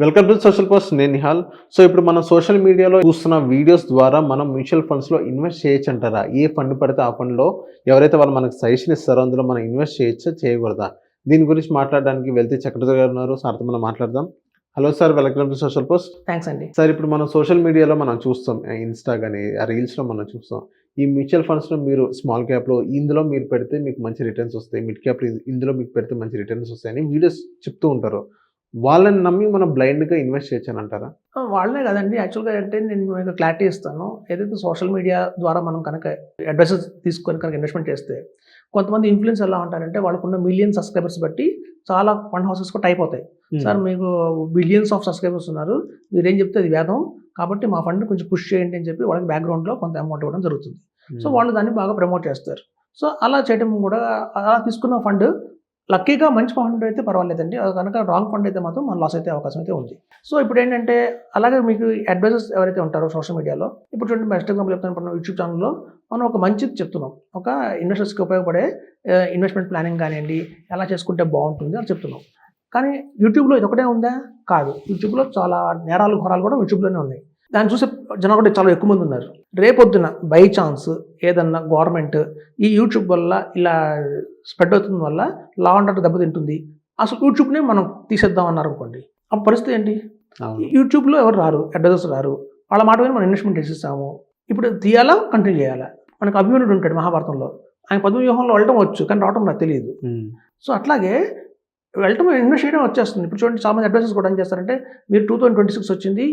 Welcome to social post. నేను Nihal. So ఇప్పుడు మనం సోషల్ మీడియాలో చూస్తున్న వీడియోస్ ద్వారా మనం మ్యూచువల్ ఫండ్స్లో ఇన్వెస్ట్ చేయొచ్చు అంటారా? ఏ ఫండ్ పడితే ఆ ఫండ్లో ఎవరైతే వాళ్ళు మనకు సజెషన్ ఇస్తారో అందులో మనం ఇన్వెస్ట్ చేయొచ్చా, చేయకూడదా? దీని గురించి మాట్లాడడానికి వెళ్తే చక్రధర్ గారు ఉన్నారు. సార్తో మనం మాట్లాడదాం. Hello sir, welcome to social post. Thanks అండి. సార్, ఇప్పుడు మనం సోషల్ మీడియాలో మనం చూస్తాం, ఇన్స్టా కానీ ఆ రీల్స్లో మనం చూస్తాం. ఈ మ్యూచువల్ ఫండ్స్లో మీరు స్మాల్ క్యాప్లో ఇందులో మీరు పెడితే మీకు మంచి రిటర్న్స్ వస్తాయి, మిడ్ క్యాప్ ఇందులో మీకు పెడితే మంచి రిటర్న్స్ వస్తాయని వీడియోస్ చెప్తూ ఉంటారు. వాళ్ళని నమ్మి మనం బ్లైండ్గా ఇన్వెస్ట్ చేయొచ్చని అంటారా? వాళ్ళనే కదండి. యాక్చువల్గా అంటే నేను మీకు క్లారిటీ ఇస్తాను. ఏదైతే సోషల్ మీడియా ద్వారా మనం కనుక అడ్వైసెస్ తీసుకొని కనుక ఇన్వెస్ట్మెంట్ చేస్తే కొంతమంది ఇన్ఫ్లుయెన్స్ ఎలా ఉంటారంటే వాళ్ళకున్న మిలియన్ సబ్స్క్రైబర్స్ బట్టి చాలా ఫండ్ హౌసెస్ కూడా టైప్ అవుతాయి. సార్ మీకు బిలియన్స్ ఆఫ్ సబ్స్క్రైబర్స్ ఉన్నారు, మీరేం చెప్తే అది వేదం, కాబట్టి మా ఫండ్ కొంచెం పుష్ చేయండి అని చెప్పి వాళ్ళకి బ్యాక్గ్రౌండ్లో కొంత అమౌంట్ ఇవ్వడం జరుగుతుంది. సో వాళ్ళు దాన్ని బాగా ప్రమోట్ చేస్తారు. సో అలా చేయడం కూడా, అలా తీసుకున్న ఫండ్ లక్కీగా మంచి ఫండ్ అయితే పర్వాలేదండి. అది కనుక రాంగ్ ఫండ్ అయితే మాత్రం మన లాస్ అయితే అవకాశం అయితే ఉంది. సో ఇప్పుడు ఏంటంటే అలాగే మీకు అడ్వైజర్స్ ఎవరైతే ఉంటారో సోషల్ మీడియాలో, ఇప్పుడు చూడండి బెస్ట్ ఎగ్జాంపుల్ చెప్తాను. ఇప్పుడు యూట్యూబ్ ఛానల్లో మనం ఒక మంచిది చెప్తున్నాం, ఒక ఇన్వెస్టర్స్కి ఉపయోగపడే ఇన్వెస్ట్మెంట్ ప్లానింగ్ కానివ్వండి, ఎలా చేసుకుంటే బాగుంటుంది అని చెప్తున్నాం. కానీ యూట్యూబ్లో ఇది ఒకటే ఉందా? కాదు. యూట్యూబ్లో చాలా నేరాలు ఘోరాలు కూడా యూట్యూబ్లోనే ఉన్నాయి. దాన్ని చూసే జనాలు కూడా చాలా ఎక్కువ మంది ఉన్నారు. రేపొద్దున బై ఛాన్స్ ఏదన్నా గవర్నమెంట్ ఈ యూట్యూబ్ వల్ల ఇలా స్ప్రెడ్ అవుతుంది వల్ల లా అండ్ ఆర్డర్ దెబ్బతింటుంది, అసలు యూట్యూబ్నే మనం తీసేద్దాం అన్నారు అనుకోండి, ఆ పరిస్థితి ఏంటి? యూట్యూబ్లో ఎవరు రారు, అడ్వైజర్స్ రారు, వాళ్ళ మాట మీద మనం ఇన్వెస్ట్మెంట్ చేసేస్తాము. ఇప్పుడు తీయాలా, కంటిన్యూ చేయాలా? మనకు అభిమన్యుడు ఉంటాడు మహాభారతంలో, ఆయన పద్మవ్యూహంలో వెళ్ళటం వచ్చు కానీ రావటం నాకు తెలియదు. సో అట్లాగే వెళ్ళటం, ఇన్వెస్ట్ చేయడం వచ్చేస్తుంది. ఇప్పుడు చూడండి చాలా మంది అడ్వైజర్స్ కూడా ఏం చేస్తారంటే, మీరు 2026 వచ్చింది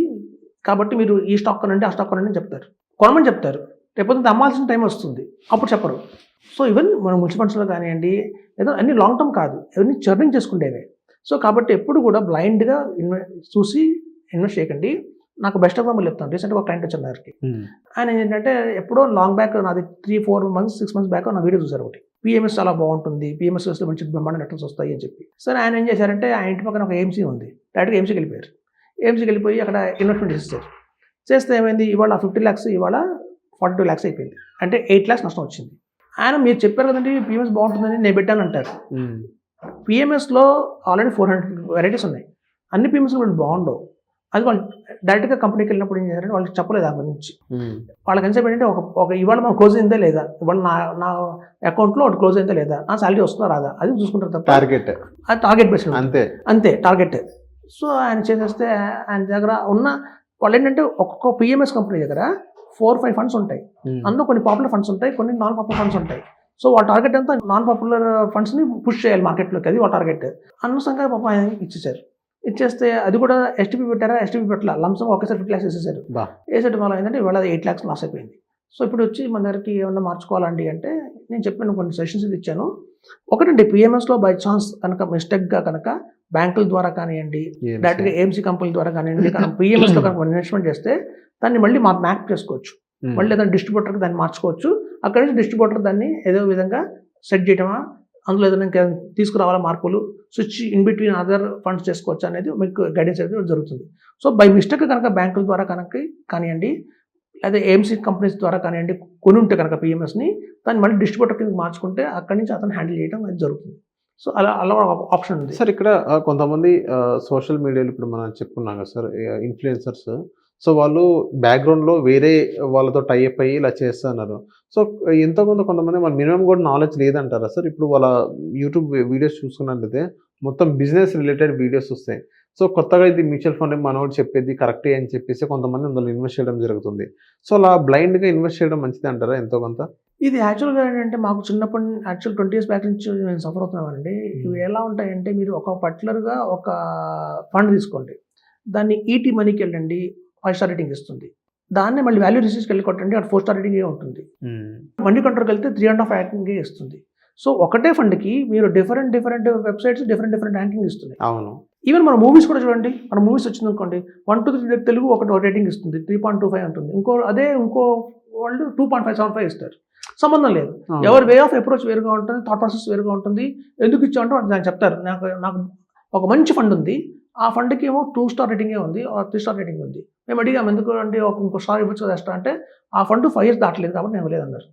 కాబట్టి మీరు ఈ స్టాక్ కొనండి, ఆ స్టాక్ కొనండి అని చెప్తారు, కొనమని చెప్తారు. రేపొద్దు అమ్మాల్సిన టైం వస్తుంది, అప్పుడు చెప్పరు. సో ఈవెన్ మనం మ్యూచువల్ ఫండ్స్లో కానివ్వండి, ఏదో అన్ని లాంగ్ టర్మ్ కాదు, ఎవరిని చర్నింగ్ చేసుకుంటేవే. సో కాబట్టి ఎప్పుడు కూడా బ్లైండ్గా చూసి ఇన్వెస్ట్ చేయకండి. నాకు బెస్ట్ ఎగ్జాంపుల్ చెప్తాను. రీసెంట్గా ఒక క్లయింట్ వచ్చాను దగ్గరికి. ఆయన ఏంటంటే ఎప్పుడో లాంగ్ బ్యాక్, నాది 3-4 months 6 months బ్యాక్ నా వీడియో చూసారు ఒకటి. పిఎంఎస్ చాలా బాగుంటుంది, పిఎంఎస్లో మంచి బ్రహ్మాండ రిటర్న్స్ వస్తాయి అని చెప్పి. సరే ఆయన ఏం చేశారంటే, ఆ ఇంటి పక్కన ఒక ఏఎంసీ ఉంది, డైరెక్ట్గా ఏఎంసీకి వెళ్ళిపోయారు. ఏఎంసీకి వెళ్ళిపోయి అక్కడ ఇన్వెస్ట్మెంట్ చేసేసారు. చేస్తే ఏమైంది, ఇవాళ 50 lakhs ఇవాళ 42 lakhs అయిపోయింది. అంటే 8 lakhs నష్టం వచ్చింది. ఆయన మీరు చెప్పారు కదండి పిఎంఎస్ బాగుంటుందని, నేను పెట్టాను అంటారు. పిఎంఎస్లో ఆల్రెడీ 400 వెరైటీస్ ఉన్నాయి, అన్ని పిఎంఎస్ కూడా బాగుండవు. అది వాళ్ళు డైరెక్ట్గా కంపెనీకి వెళ్ళినప్పుడు ఏం చేశారంటే వాళ్ళకి చెప్పలేదు దాని గురించి. వాళ్ళకి ఎంతసేపు ఏంటంటే ఒక ఇవాళ మనం క్లోజ్ అయిందా లేదా, ఇవాళ నా అకౌంట్లో ఒకటి క్లోజ్ అయిందా లేదా, నా శాలరీ వస్తుందా రాదా, అది చూసుకుంటారు తప్ప టార్గెట్, అది టార్గెట్ బేస్డ్ అంతే టార్గెట్. సో ఆయన చేసేస్తే ఆయన దగ్గర ఉన్న వాళ్ళు ఏంటంటే ఒక్కొక్క పిఎంఎస్ కంపెనీ దగ్గర 4-5 ఫండ్స్ ఉంటాయి. అందులో కొన్ని పాపులర్ ఫండ్స్ ఉంటాయి, కొన్ని నాన్ పాపులర్ ఫండ్స్ ఉంటాయి. సో వాళ్ళ టార్గెట్ అంతా నాన్ పాపులర్ ఫండ్స్ని పుష్ చేయాలి మార్కెట్లోకి, అది వాళ్ళ టార్గెట్. అనవసరంగా పాపం ఆయన ఇచ్చేసారు. ఇచ్చేస్తే అది కూడా ఎస్టీపీ పెట్టారా, ఎస్టీపీ పెట్టాల, లంసం ఒకేసారి 50 lakhs వేసేసారు. వేసేయడం వల్ల ఏంటంటే ఇవాళ 8 lakhs లాస్ అయిపోయింది. సో ఇప్పుడు వచ్చి మన దగ్గరికి ఏమన్నా మార్చుకోవాలండి అంటే, నేను చెప్పాను కొన్ని సెషన్స్ ఇచ్చాను. ఒకటండి, పిఎంఎస్లో బై ఛాన్స్ కనుక మిస్టేక్గా కనుక బ్యాంకుల ద్వారా కానివ్వండి, డైరెక్ట్గా ఏఎంసీ కంపెనీల ద్వారా కానివ్వండి, పిఎంఎస్లో కనుక ఇన్వెస్ట్మెంట్ చేస్తే దాన్ని మళ్ళీ మ్యాప్ చేసుకోవచ్చు, మళ్ళీ ఏదైనా డిస్ట్రిబ్యూటర్కి దాన్ని మార్చుకోవచ్చు. అక్కడి నుంచి డిస్ట్రిబ్యూటర్ దాన్ని ఏదో విధంగా సెట్ చేయడమా, అందులో ఏదైనా ఇంకా తీసుకురావాలా మార్పులు, switch in between other funds చేసుకోవచ్చు అనేది మీకు గైడెన్స్ అయితే జరుగుతుంది. సో బై మిస్టేక్ కనుక బ్యాంకుల ద్వారా కనుక కానివ్వండి, లేదా ఏఎంసీ కంపెనీస్ ద్వారా కానివ్వండి కొని ఉంటే కనుక పిఎంఎస్ని, దాన్ని మళ్ళీ డిస్ట్రిబ్యూటర్ కింద మార్చుకుంటే అక్కడి నుంచి అతను హ్యాండిల్ చేయడం అనేది జరుగుతుంది. సో అలా ఆప్షన్ ఉంది సార్. ఇక్కడ కొంతమంది సోషల్ మీడియాలో ఇప్పుడు మనం చెప్పుకున్నాం కదా సార్, ఇన్ఫ్లుయెన్సర్స్. సో వాళ్ళు బ్యాక్గ్రౌండ్లో వేరే వాళ్ళతో టైఅప్ అయ్యి ఇలా చేస్తున్నారు. సో ఎంతో కొంతమంది వాళ్ళ మినిమం కూడా నాలెడ్జ్ లేదంటారా సార్? ఇప్పుడు వాళ్ళ యూట్యూబ్ వీడియోస్ చూసుకున్నట్లయితే మొత్తం బిజినెస్ రిలేటెడ్ వీడియోస్ వస్తాయి. సో కొత్తగా ఇది మ్యూచువల్ ఫండ్ మనోడు చెప్పేది కరెక్టే అని చెప్పేసి కొంతమంది అందులో ఇన్వెస్ట్ చేయడం జరుగుతుంది. సో అలా బ్లైండ్గా ఇన్వెస్ట్ చేయడం మంచిది అంటారా ఎంతో కొంత? ఇది యాక్చువల్గా ఏంటంటే మాకు చిన్నప్పటి యాక్చువల్ 20 years బ్యాక్ నుంచి నేను సఫర్ అవుతున్నామండి. ఇవి ఎలా ఉంటాయంటే, మీరు ఒక పర్టికులర్గా ఒక ఫండ్ తీసుకోండి, దాన్ని ఈటీ మనీకి వెళ్ళండి, 5 star రేటింగ్ ఇస్తుంది. దాన్ని మళ్ళీ వాల్యూ రిసీవ్స్కి వెళ్ళి కొట్టండి, అక్కడ 4 star రేటింగ్ ఉంటుంది. మనీ కంట్రోల్కి వెళ్తే 3.5 ర్యాంకింగ్ ఇస్తుంది. సో ఒకటే ఫండ్కి మీరు డిఫరెంట్ వెబ్సైట్స్ డిఫరెంట్ ర్యాంకింగ్ ఇస్తుంది. అవును. ఈవెన్ మన మూవీస్ కూడా చూడండి, మన మూవీస్ వచ్చింది అనుకోండి, 1, 2, 3 తెలుగు ఒకటి రేటింగ్ ఇస్తుంది, 3.25 ఉంటుంది. ఇంకో వాళ్ళు 2.575 ఇస్తారు. సంబంధం లేదు, ఎవరి వే ఆఫ్ అప్రోచ్ వేరుగా ఉంటుంది, థాట్ ప్రాసెస్ వేరుగా ఉంటుంది. ఎందుకు ఇచ్చామంటే వాళ్ళు నాకు చెప్తారు, నాకు ఒక మంచి ఫండ్ ఉంది, ఆ ఫండ్కి ఏమో 2 star రేటింగే ఉంది, 3 star రేటింగ్ ఉంది. మేము అడిగాము ఎందుకు అంటే, ఇంకో స్టార్ ఇవ్వచ్చు కదా ఎక్స్ట్రా అంటే, ఆ ఫండ్ 5 years దాటలేదు కాబట్టి నేను లేదన్నారు.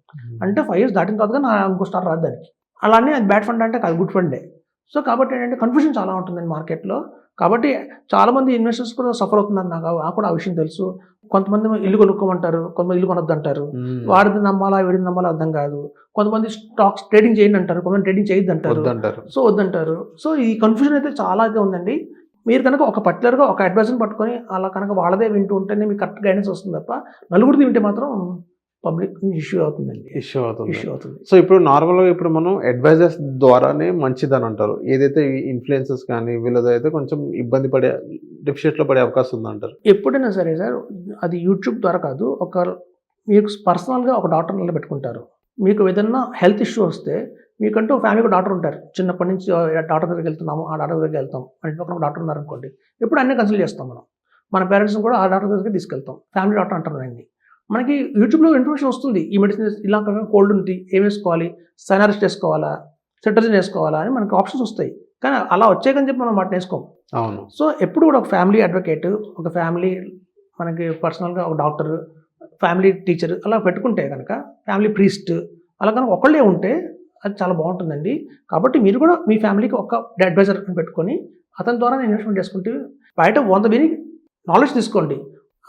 అంటే 5 years దాటిన తర్వాత ఇంకో స్టార్ రాదు దానికి. అలానే అది బ్యాడ్ ఫండ్ అంటే అది గుడ్ ఫండే. సో కాబట్టి ఏంటంటే కన్ఫ్యూజన్ చాలా ఉంటుందండి మార్కెట్‌లో. కాబట్టి చాలామంది ఇన్వెస్టర్స్ కూడా సఫర్ అవుతున్నారు. నాకు కూడా ఆ విషయం తెలుసు. కొంతమంది ఇల్లు కొనుక్కోమంటారు. కొంతమంది ఇల్లు కొనొద్దంటారు. వాడిది నమ్మాలా, వీడిది నమ్మాలా అర్థం కాదు. కొంతమంది స్టాక్స్ ట్రేడింగ్ చేయండి అంటారు. కొంతమంది ట్రేడింగ్ చేయొద్దంటారు. వద్దంటారు. వద్దంటారు. సో ఈ కన్ఫ్యూజన్ అయితే చాలా అయితే ఉందండి. మీరు కనుక ఒక పర్టిక్యులర్‌గా ఒక అడ్వైజర్‌ని పట్టుకొని అలా కనుక వాళ్ళదే వింటూ ఉంటేనే మీకు కరెక్ట్ గైడెన్స్ వస్తుంది తప్ప నలుగురిది వింటే మాత్రం పబ్లిక్ ఇష్యూ అవుతుందండి. ఇష్యూ అవుతుంది. ఇష్యూ అవుతుంది. సో ఇప్పుడు నార్మల్‌గా ఇప్పుడు మనం అడ్వైజర్స్ ద్వారానే మంచిదని అంటారు. ఏదైతే ఇన్‌ఫ్లుయెన్సర్స్ కానీ వీళ్ళదైతే కొంచెం ఇబ్బంది పడే డెఫిషియట్‌లో పడే అవకాశం ఉందంటారు. ఎప్పుడైనా సరే సార్ అది యూట్యూబ్ ద్వారా కాదు. మీకు పర్సనల్‌గా ఒక డాక్టర్‌ని నిలబెట్టుకుంటారు. మీకు ఏదన్నా హెల్త్ ఇష్యూ వస్తే మీకంటూ ఫ్యామిలీకి ఒక డాక్టర్ ఉంటారు. చిన్నప్పటి నుంచి డాక్టర్ దగ్గరికి వెళ్తున్నాము. ఆ డాక్టర్ దగ్గరికి వెళ్తాం. మన ఇంట్లో ఒక డాక్టర్ ఉన్నారనుకోండి. ఎప్పుడు అన్నీ కన్సల్ట్ చేస్తాం మనం. మన పేరెంట్స్‌ని కూడా ఆ డాక్టర్ దగ్గరికి తీసుకెళ్తాం. ఫ్యామిలీ డాక్టర్ అంటారు ఆయన్ని. మనకి యూట్యూబ్‌లో ఇన్ఫర్మేషన్ వస్తుంది. ఈ మెడిసిన్ ఇలా కోల్డ్ ఉంది. ఏం వేసుకోవాలి? సైనారిస్ట్ వేసుకోవాలా? సెట్రజిన్ వేసుకోవాలా? అని మనకు ఆప్షన్స్ వస్తాయి. కానీ అలా వచ్చాకని చెప్పి మనం వాటిని వేసుకోం. అవును. సో ఎప్పుడు కూడా ఒక ఫ్యామిలీ అడ్వకేట్, ఒక ఫ్యామిలీ మనకి పర్సనల్‌గా ఒక డాక్టర్, ఫ్యామిలీ టీచర్ అలా పెట్టుకుంటే గనక ఫ్యామిలీ ప్రీస్ట్ అలా కనుక ఒకళ్ళే ఉంటే అది చాలా బాగుంటుందండి. కాబట్టి మీరు కూడా మీ ఫ్యామిలీకి ఒక అడ్వైజర్‌ని పెట్టుకొని అతని ద్వారా ఇన్వెస్ట్‌మెంట్ చేసుకుంటే బయట 100 విని నాలెడ్జ్ తీసుకోండి.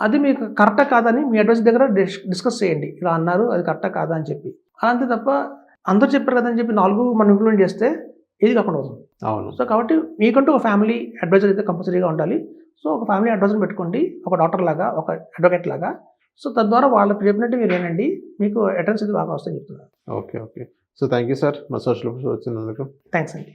అది మీకు కరెక్టా కాదా అని మీ అడ్వైజర్ దగ్గర డిస్కస్ చేయండి. ఇలా అన్నారు అది కరెక్టా కాదా అని చెప్పి. అలా అంతే తప్ప అందరూ చెప్పారు కదా అని చెప్పి 4 మనం ఇంప్లిమెంట్ చేస్తే ఏది కాకుండా అవుతుంది. అవును. సో కాబట్టి మీకంటూ ఒక ఫ్యామిలీ అడ్వైజర్ అయితే కంపల్సరీగా ఉండాలి. సో ఒక ఫ్యామిలీ అడ్వైజర్‌ని పెట్టుకోండి. ఒక డాక్టర్ లాగా, ఒక అడ్వకేట్ లాగా. సో తద్వారా వాళ్ళకి చెప్పినట్టు మీరు వినండి. మీకు రిటర్న్స్ అయితే బాగా వస్తాయని చెప్తున్నాను. Okay. So thank you sir. మా సోషల్ వచ్చినందుకు. థాంక్స్ అండి.